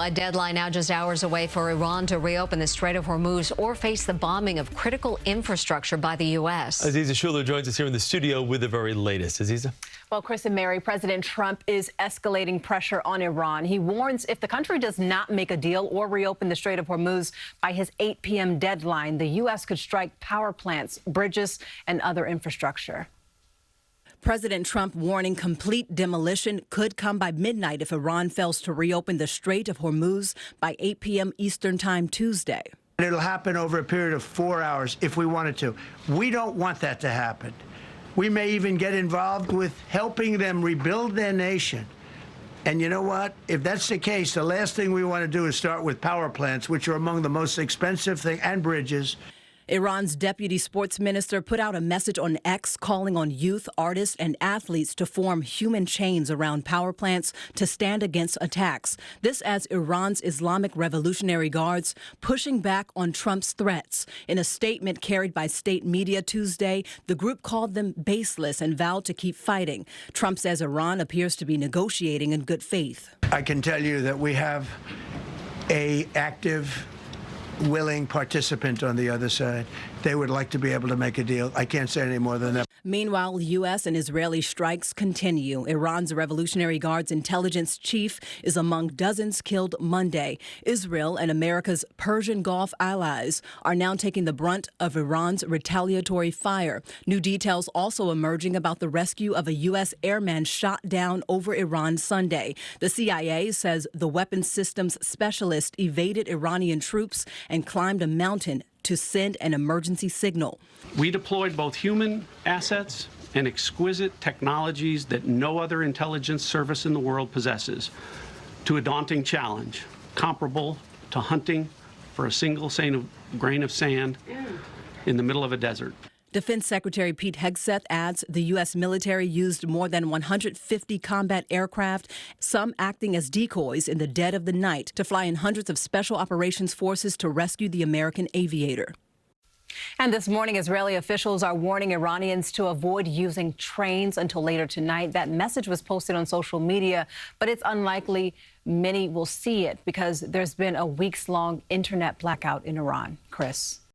A deadline now just hours away for Iran to reopen the Strait of Hormuz or face the bombing of critical infrastructure by the U.S. Aziza Shuler joins us here in the studio with the very latest. Aziza? Well, Chris and Mary, President Trump is escalating pressure on Iran. He warns if the country does not make a deal or reopen the Strait of Hormuz by his 8 p.m. deadline, the U.S. could strike power plants, bridges, and other infrastructure. President Trump warning complete demolition could come by midnight if Iran fails to reopen the Strait of Hormuz by 8 p.m. Eastern Time Tuesday. It'll happen over a period of 4 hours if we wanted to. We don't want that to happen. We may even get involved with helping them rebuild their nation. And you know what? If that's the case, the last thing we want to do is start with power plants, which are among the most expensive things, and bridges. Iran's deputy sports minister put out a message on X calling on youth, artists, and athletes to form human chains around power plants to stand against attacks. This as Iran's Islamic Revolutionary Guards pushing back on Trump's threats. In a statement carried by state media Tuesday, the group called them baseless and vowed to keep fighting. Trump says Iran appears to be negotiating in good faith. I can tell you that we have an active, willing participant on the other side. They would like to be able to make a deal. I can't say any more than that. Meanwhile, U.S. and Israeli strikes continue. Iran's Revolutionary Guards intelligence chief is among dozens killed Monday. Israel and America's Persian Gulf allies are now taking the brunt of Iran's retaliatory fire. New details also emerging about the rescue of a U.S. airman shot down over Iran Sunday. The CIA says the weapons systems specialist evaded Iranian troops and climbed a mountain to send an emergency signal. We deployed both human assets and exquisite technologies that no other intelligence service in the world possesses to a daunting challenge, comparable to hunting for a single grain of sand in the middle of a desert. Defense Secretary Pete Hegseth adds the U.S. military used more than 150 combat aircraft, some acting as decoys in the dead of the night, to fly in hundreds of special operations forces to rescue the American aviator. And this morning, Israeli officials are warning Iranians to avoid using trains until later tonight. That message was posted on social media, but it's unlikely many will see it because there's been a weeks-long internet blackout in Iran. Chris.